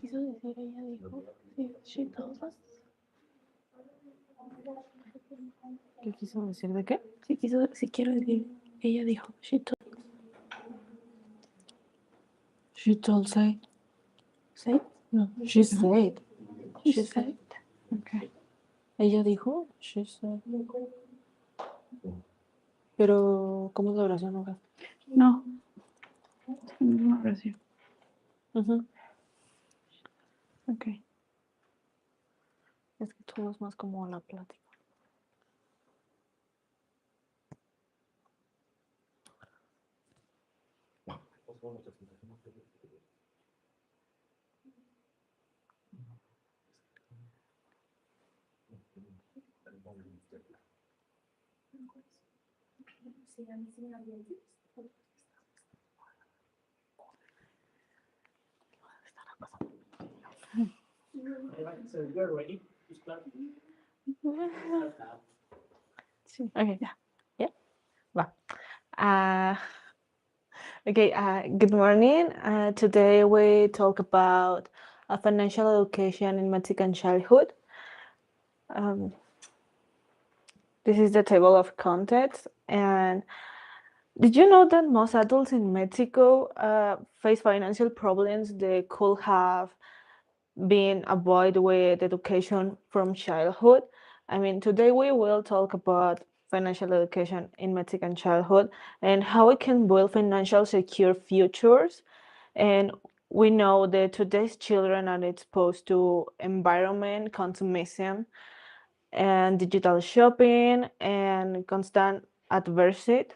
quiso decir, ella dijo, sí, she told us. ¿Qué quiso decir de qué? Si quiero decir, ella dijo, she told. She told say. Say? No, she said. She said. Okay. Ella dijo, she said. Pero, ¿cómo es la oración, Olga? No. No oración. Ok. Es que todo es más como la plática. So you're ready to start? Sí. Okay. Yeah. Va. Okay. Good morning. Today we talk about financial education in Mexican childhood. This is the table of contents. And did you know that most adults in Mexico face financial problems they could have been avoided with education from childhood? I mean, today we will talk about financial education in Mexican childhood and how we can build financial secure futures. And we know that today's children are exposed to environment, consumerism, and digital shopping and constant adversity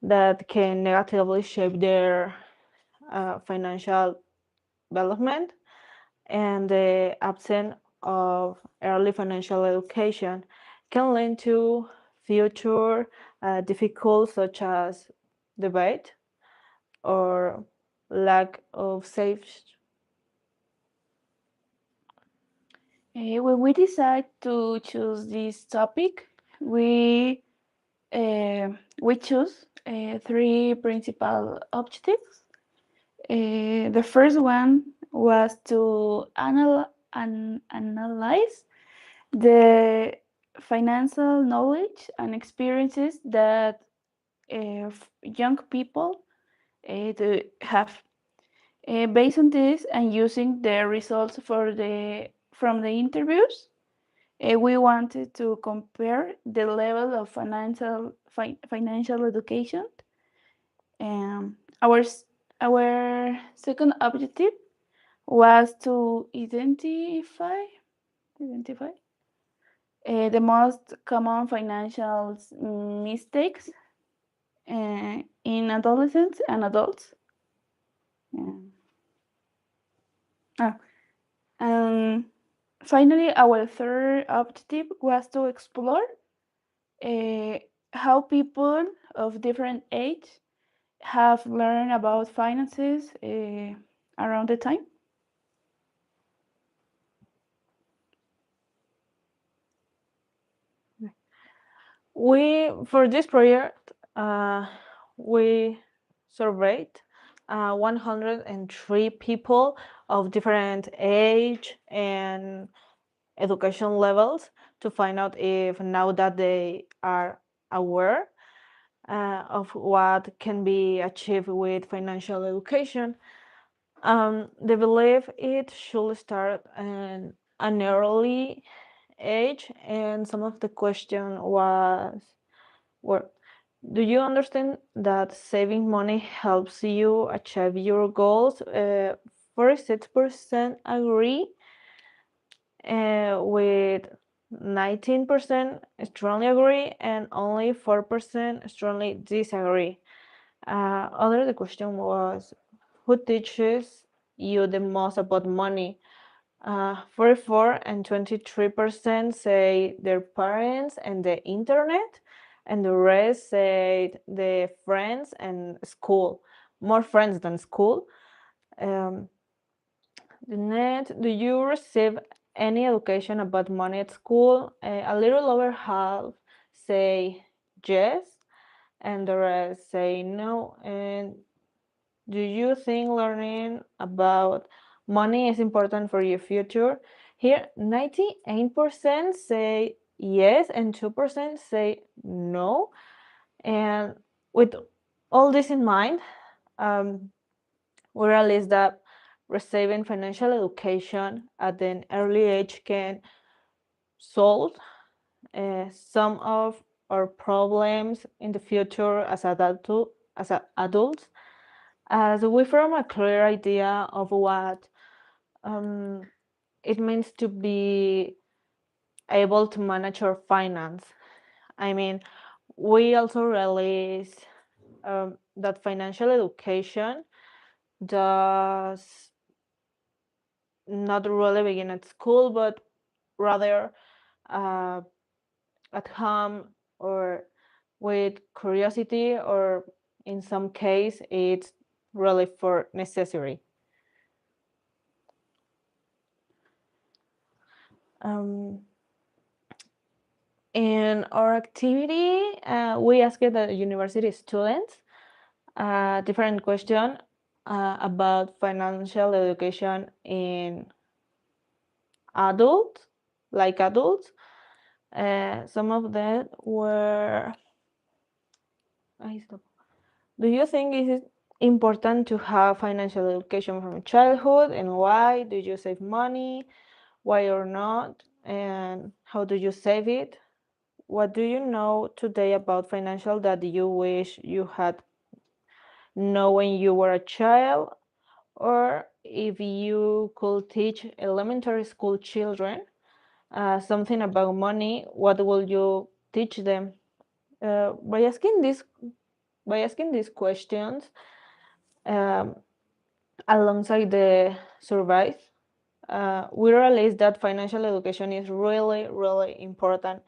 that can negatively shape their financial development, and the absence of early financial education can lead to future difficulties such as debate or lack of safe. When we decide to choose this topic, we choose three principal objectives. The first one was to analyze the financial knowledge and experiences that young people to have. Based on this and using the results from the interviews, we wanted to compare the level of financial education. Our second objective was to identify the most common financial mistakes in adolescents and adults. Finally, our third objective was to explore how people of different age have learned about finances around the time. For this project, we surveyed 103 people of different age and education levels to find out if now that they are aware of what can be achieved with financial education, they believe it should start in an early age, and some of the question were, do you understand that saving money helps you achieve your goals? 46% agree, with 19% strongly agree, and only 4% strongly disagree. The question was, who teaches you the most about money? 44 and 23% say their parents and the internet, and the rest say the friends and school, more friends than school. The net, do you receive any education about money at school? A little over half say yes, and the rest say no. And do you think learning about money is important for your future. Here, 98% say yes and 2% say no. And with all this in mind, we realize that receiving financial education at an early age can solve some of our problems in the future as adults, as we form a clear idea of what it means to be able to manage our finance. I mean, we also realize that financial education does not really begin at school, but rather uh, at home or with curiosity, or in some case, it's really for necessary. In our activity, we asked the university students a different question about financial education in adults, like adults. Some of them were, do you think it is important to have financial education from childhood, and why? Do you save money? Why or not? And how do you save it? What do you know today about financial that you wish you had known when you were a child? Or if you could teach elementary school children something about money, what will you teach them? By asking these questions um, alongside the surveys, we realize that financial education is really, really important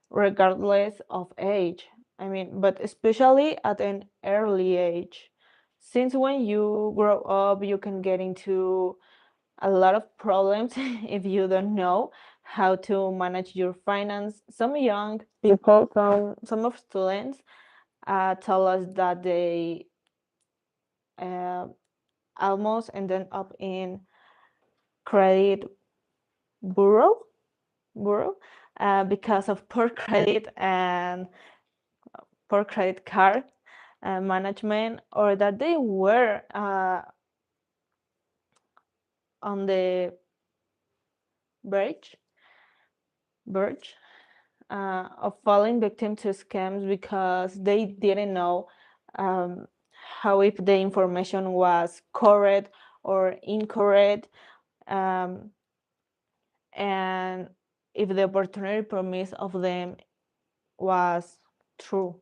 regardless of age. I mean, but especially at an early age. Since when you grow up, you can get into a lot of problems if you don't know how to manage your finance. Some young people, some of students, tell us that they uh, almost ended up in credit bureau bureau because of poor credit and poor credit card management, or that they were on the verge verge of falling victim to scams because they didn't know how, if the information was correct or incorrect, um, and if the opportunity promise of them was true.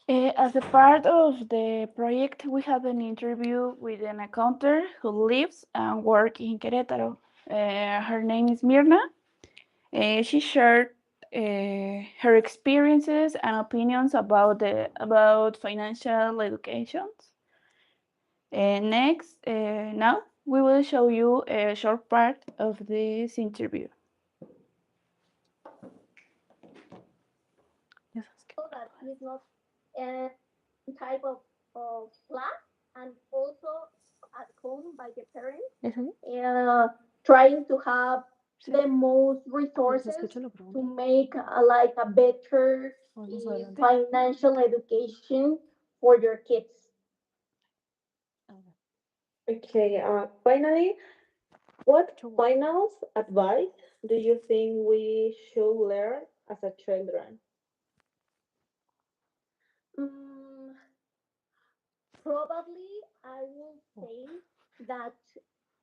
As a part of the project, we had an interview with an accountant who lives and works in Querétaro. Her name is Mirna. She shared her experiences and opinions about financial education. Now we will show you a short part of this interview. So that is not a type of class, and also at home by the parents, trying to have the most resources to make like a better financial education for your kids. Okay, finally, what final advice do you think we should learn as a children? Mm, Probably I will say that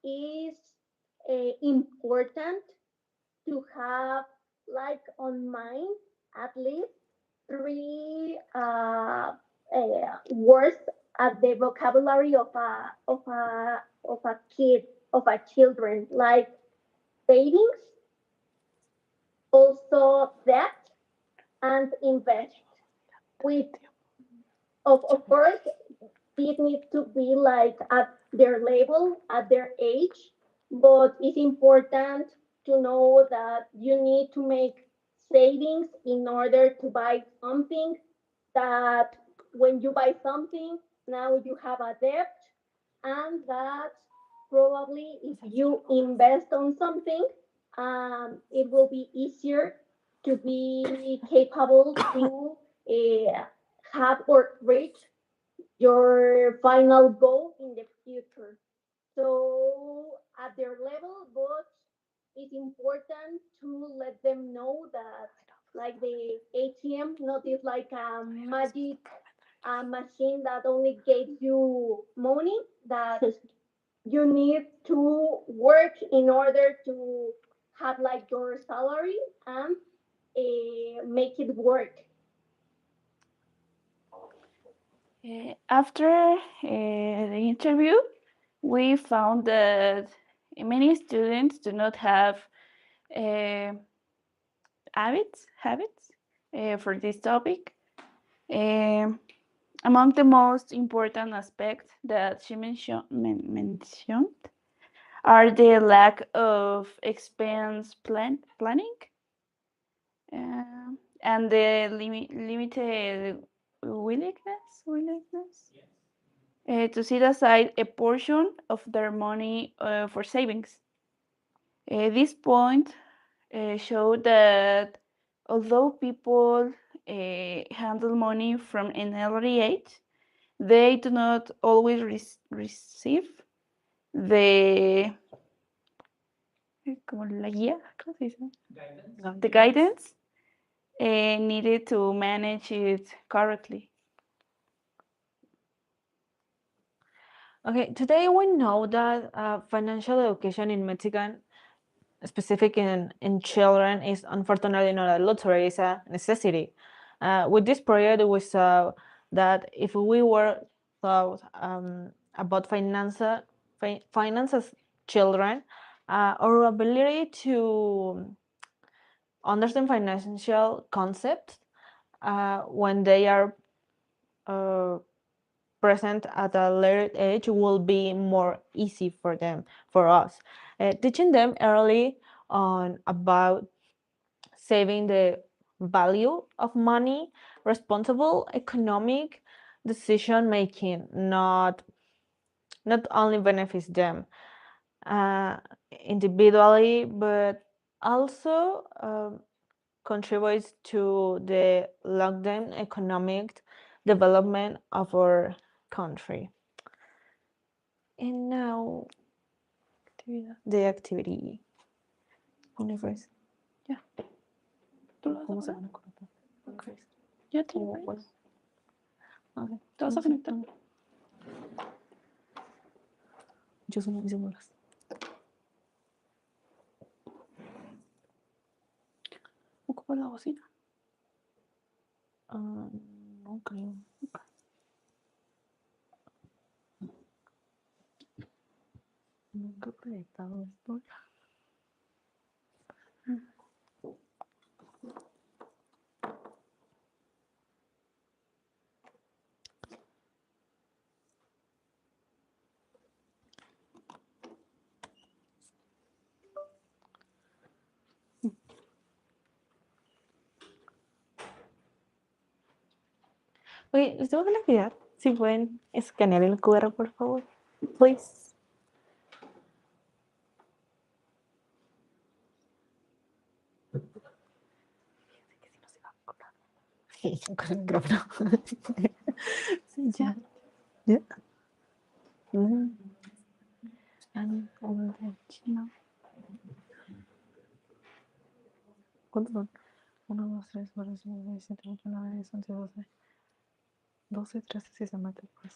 is important to have like on mind at least three words at the vocabulary of a kid, of a children, like savings, also debt, and invest. With of course it needs to be like at their level, at their age, but it's important to know that you need to make savings in order to buy something, that when you buy something, now you have a debt, and that probably if you invest on something, it will be easier to be capable to have or reach your final goal in the future. So at their level, but it's important to let them know that like the ATM not is like a magic machine that only gives you money, that you need to work in order to have like your salary and make it work. After the interview, we found that many students do not have uh, habits for this topic. Um, Among the most important aspects that she mentioned are the lack of expense planning and the limited willingness to set aside a portion of their money for savings. This point showed that although people handle money from an early age, they do not always receive the como la guía, ¿cómo se dice? The guidance needed to manage it correctly. Okay, today we know that financial education in Mexican, specific in children, is unfortunately not a luxury, it's a necessity. With this project, we saw that if we were thought about finances children, our ability to understand financial concepts when they are present at a later age will be more easy for them, for us. Teaching them early on about saving the value of money, responsible economic decision making, not only benefits them individually, but also contributes to the long-term economic development of our country. And now, the activity. Universe. Ya. ¿Tú lo vas a ¿Cómo se poner? van a conectar? Okay. Ya te ¿Cómo lo puedo? Okay. ¿Te vas a conectar? Yo soy mis bolas. Ocupa la bocina. No creo. Nunca he proyectado esto. Oye, les tengo que olvidar. Si pueden escanear el QR, por favor. Please. Sí, con el micrófono. Sí, ya. ¿Ya? No. ¿Cuántos son? 1, 2, 3, 4, 5, 6, 7, 8, 9, 10, 11, 12. 12, 13 si se mete, pues.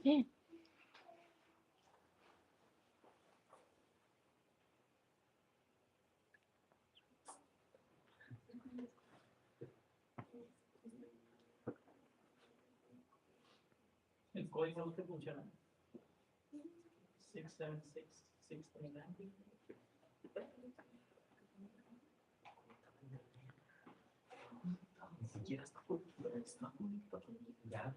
Bien. El código no te funciona. 676639. Ni siquiera está bonito. Ya.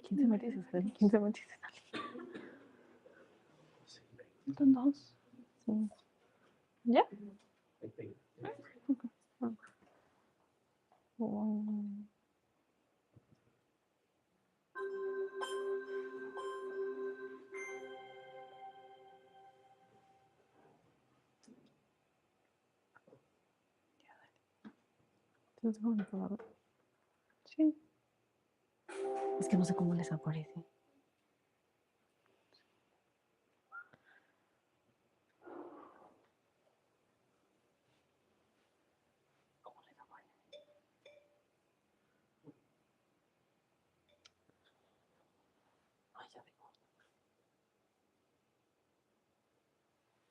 15 meses, 15 meses. Son dos. Sí. ¿Ya? Sí. Es que no sé cómo les aparece. Ay, ya tengo.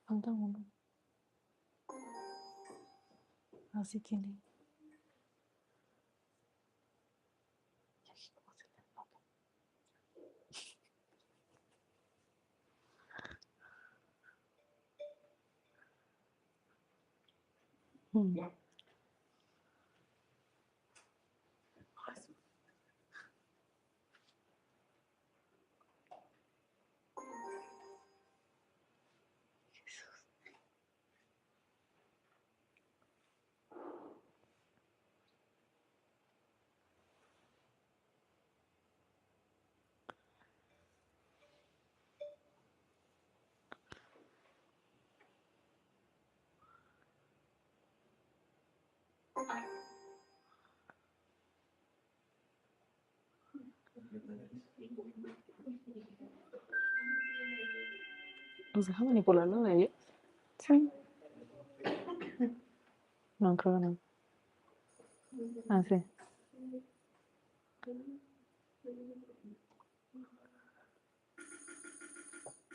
Falta uno. Así tiene. Mm. ¿Nos deja manipularlo de ellos? Sí. No, creo que no. Ah, sí.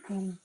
Mm.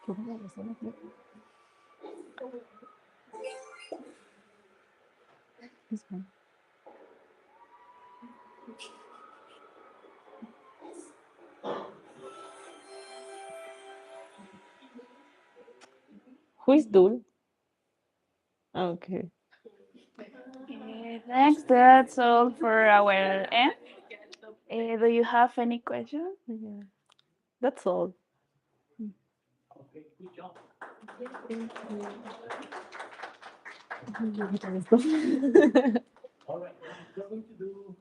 Qué buena persona, ¿no? This one. Who is Dul? Okay. Thanks. That's all for our end. Do you have any questions? Yeah. That's all. Okay, good job. All right, we're going to do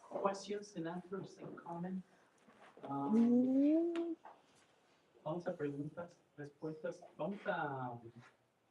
questions and answers and comments. Vamos a preguntas, respuestas. Vamos a